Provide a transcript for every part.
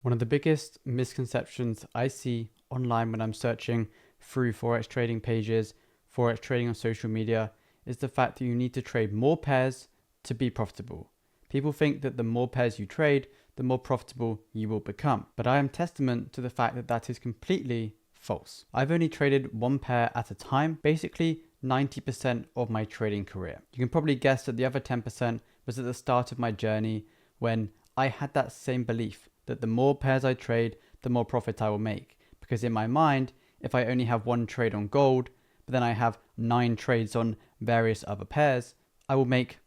One of the biggest misconceptions I see online when I'm searching through Forex trading pages, Forex trading on social media, is the fact that you need to trade more pairs to be profitable. People think that the more pairs you trade, the more profitable you will become. But I am testament to the fact that that is completely false. I've only traded one pair at a time, basically 90% of my trading career. You can probably guess that the other 10% was at the start of my journey when I had that same belief that the more pairs I trade, the more profit I will make. Because in my mind, if I only have one trade on gold, but then I have 9 trades on various other pairs, I will make,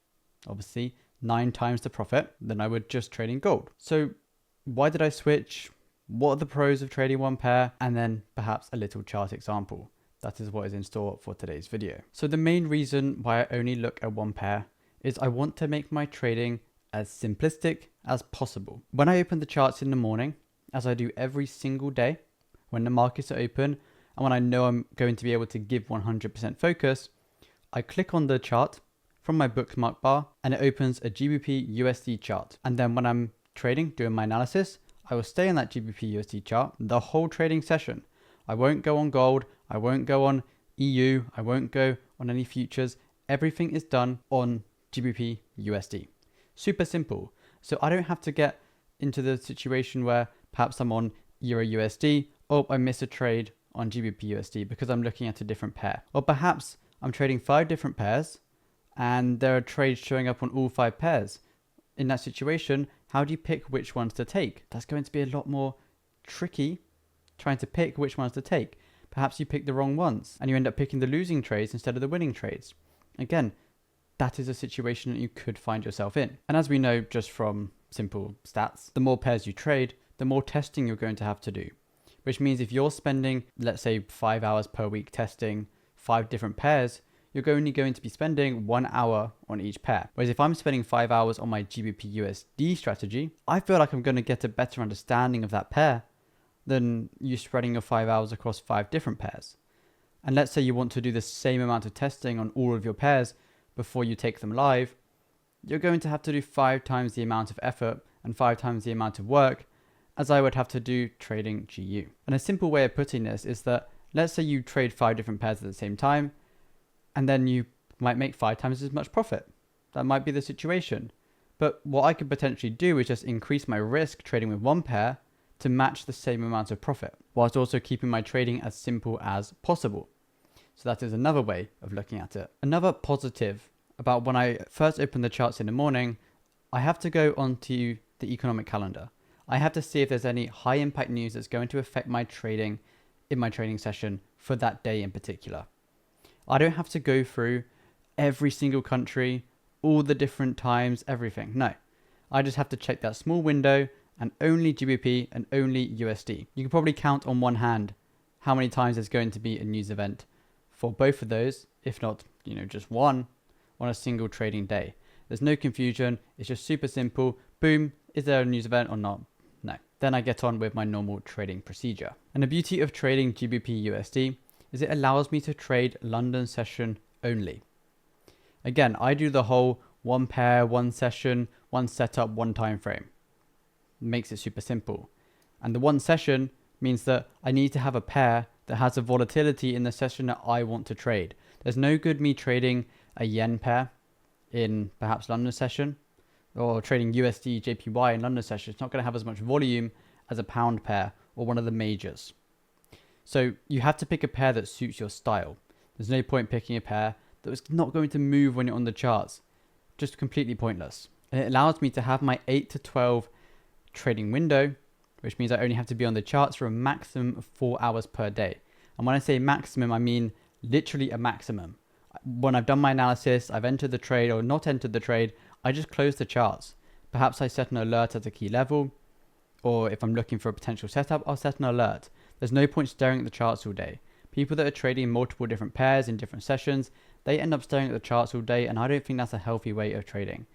obviously, 9 times the profit than I would just trading gold. So why did I switch? What are the pros of trading one pair? And then perhaps a little chart example. That is what is in store for today's video. So the main reason why I only look at one pair is I want to make my trading as simplistic as possible. When I open the charts in the morning, as I do every single day, when the markets are open, and when I know I'm going to be able to give 100% focus, I click on the chart from my bookmark bar and it opens a GBP USD chart. And then when I'm trading, doing my analysis, I will stay on that GBP USD chart the whole trading session. I won't go on gold, I won't go on EU, I won't go on any futures. Everything is done on GBP USD. Super simple. So I don't have to get into the situation where perhaps I'm on Euro USD, or I miss a trade on GBP USD because I'm looking at a different pair. Or perhaps I'm trading 5 different pairs and there are trades showing up on all 5 pairs. In that situation, how do you pick which ones to take? That's going to be a lot more tricky trying to pick which ones to take. Perhaps you pick the wrong ones and you end up picking the losing trades instead of the winning trades. Again, that is a situation that you could find yourself in. And as we know just from simple stats, the more pairs you trade, the more testing you're going to have to do. Which means if you're spending, let's say 5 hours per week testing 5 different pairs, you're only going to be spending 1 hour on each pair. Whereas if I'm spending 5 hours on my GBP USD strategy, I feel like I'm going to get a better understanding of that pair than you spreading your 5 hours across 5 different pairs. And let's say you want to do the same amount of testing on all of your pairs before you take them live, you're going to have to do 5 times the amount of effort and 5 times the amount of work as I would have to do trading GU. And a simple way of putting this is that let's say you trade 5 different pairs at the same time, and then you might make 5 times as much profit. That might be the situation. But what I could potentially do is just increase my risk trading with one pair to match the same amount of profit, whilst also keeping my trading as simple as possible. So that is another way of looking at it. Another positive about when I first open the charts in the morning, I have to go onto the economic calendar. I have to see if there's any high impact news that's going to affect my trading in my trading session for that day in particular. I don't have to go through every single country, all the different times, everything. No, I just have to check that small window and only GBP and only USD. You can probably count on one hand how many times there's going to be a news event for both of those, if not, just one on a single trading day. There's no confusion. It's just super simple. Boom. Is there a news event or not? No. Then I get on with my normal trading procedure. And the beauty of trading GBP USD is it allows me to trade London session only. Again, I do the whole one pair, one session, one setup, one time frame. Makes it super simple. And the one session means that I need to have a pair that has a volatility in the session that I want to trade. There's no good me trading a yen pair in perhaps London session or trading USD JPY in London session. It's not going to have as much volume as a pound pair or one of the majors. So you have to pick a pair that suits your style. There's no point picking a pair that was not going to move when you're on the charts. Just completely pointless. And it allows me to have my 8 to 12 trading window, which means I only have to be on the charts for a maximum of 4 hours per day. And when I say maximum, I mean literally a maximum. When I've done my analysis, I've entered the trade or not entered the trade, I just close the charts. Perhaps I set an alert at a key level, or if I'm looking for a potential setup, I'll set an alert. There's no point staring at the charts all day. People that are trading multiple different pairs in different sessions, they end up staring at the charts all day, and I don't think that's a healthy way of trading.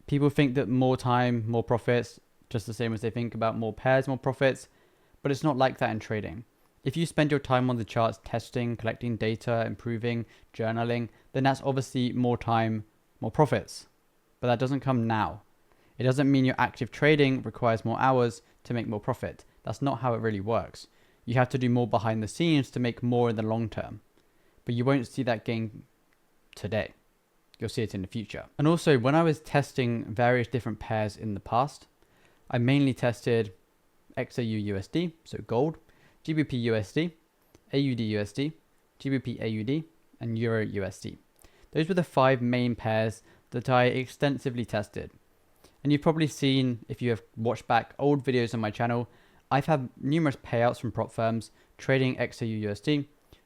People think that more time, more profits, just the same as they think about more pairs, more profits, but it's not like that in trading. If you spend your time on the charts testing, collecting data, improving, journaling, then that's obviously more time, more profits. But that doesn't come now. It doesn't mean your active trading requires more hours to make more profit. That's not how it really works. You have to do more behind the scenes to make more in the long term. But you won't see that gain today. You'll see it in the future. And also, when I was testing various different pairs in the past, I mainly tested XAU USD, so gold, GBP USD, AUD USD, GBP AUD, and Euro USD. Those were the 5 main pairs that I extensively tested. And you've probably seen, if you have watched back old videos on my channel, I've had numerous payouts from prop firms trading XAU USD,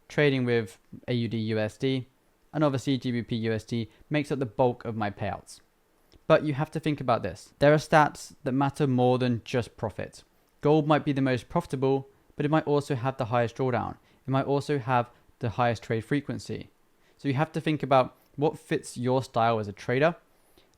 trading with AUD USD, and obviously GBP USD makes up the bulk of my payouts. But you have to think about this. There are stats that matter more than just profit. Gold might be the most profitable, but it might also have the highest drawdown. It might also have the highest trade frequency. So you have to think about what fits your style as a trader.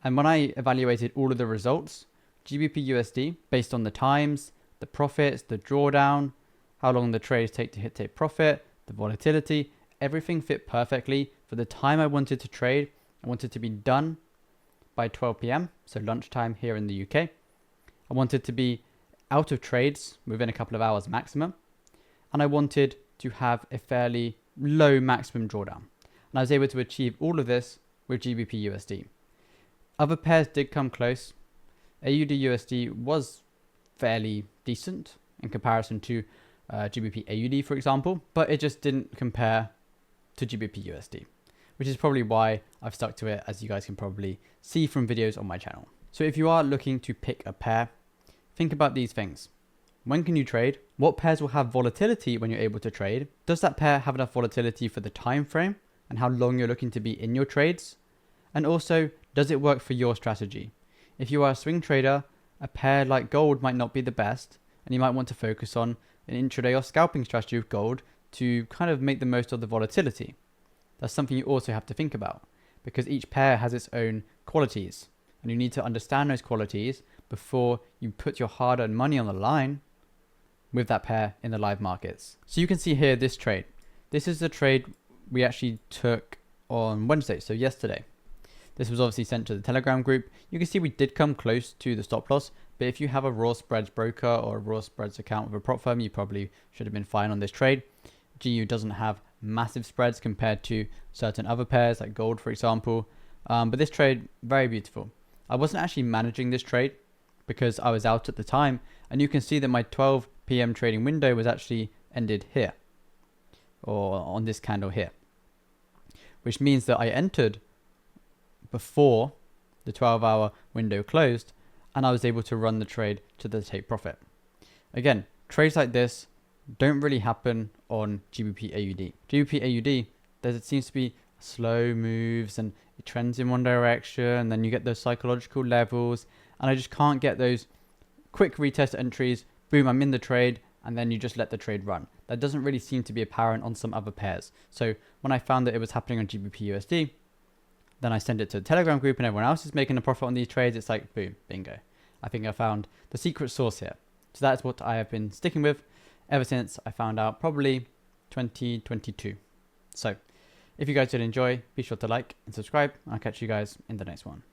And when I evaluated all of the results, GBP USD, based on the times, the profits, the drawdown, how long the trades take to hit take profit, the volatility, everything fit perfectly for the time I wanted to trade. I wanted to be done by 12 p.m, so lunchtime here in the UK. I wanted to be out of trades within a couple of hours maximum. And I wanted to have a fairly low maximum drawdown. And I was able to achieve all of this with GBP USD. Other pairs did come close. AUD USD was fairly decent in comparison to GBP AUD, for example, but it just didn't compare to GBP USD, which is probably why I've stuck to it, as you guys can probably see from videos on my channel. So if you are looking to pick a pair, think about these things. When can you trade? What pairs will have volatility when you're able to trade? Does that pair have enough volatility for the time frame and how long you're looking to be in your trades? And also, does it work for your strategy? If you are a swing trader, a pair like gold might not be the best, and you might want to focus on an intraday or scalping strategy with gold to kind of make the most of the volatility. That's something you also have to think about, because each pair has its own qualities, and you need to understand those qualities before you put your hard-earned money on the line with that pair in the live markets. So you can see here this trade. This is the trade we actually took on Wednesday, so yesterday. This was obviously sent to the Telegram group. You can see we did come close to the stop loss, but if you have a raw spreads broker or a raw spreads account with a prop firm, you probably should have been fine on this trade. GU doesn't have massive spreads compared to certain other pairs like gold, for example. But this trade, very beautiful. I wasn't actually managing this trade because I was out at the time, and you can see that my 12 p.m. trading window was actually ended here, or on this candle here, which means that I entered before the 12-hour window closed, and I was able to run the trade to the take profit. Again, trades like this don't really happen on GBP AUD. GBP AUD, there seems to be slow moves and it trends in one direction, and then you get those psychological levels, and I just can't get those quick retest entries. Boom, I'm in the trade, and then you just let the trade run. That doesn't really seem to be apparent on some other pairs. So when I found that it was happening on GBP USD, then I send it to the Telegram group and everyone else is making a profit on these trades. It's like, boom, bingo. I think I found the secret sauce here. So that's what I have been sticking with ever since I found out, probably 2022. So if you guys did enjoy, be sure to like and subscribe. I'll catch you guys in the next one.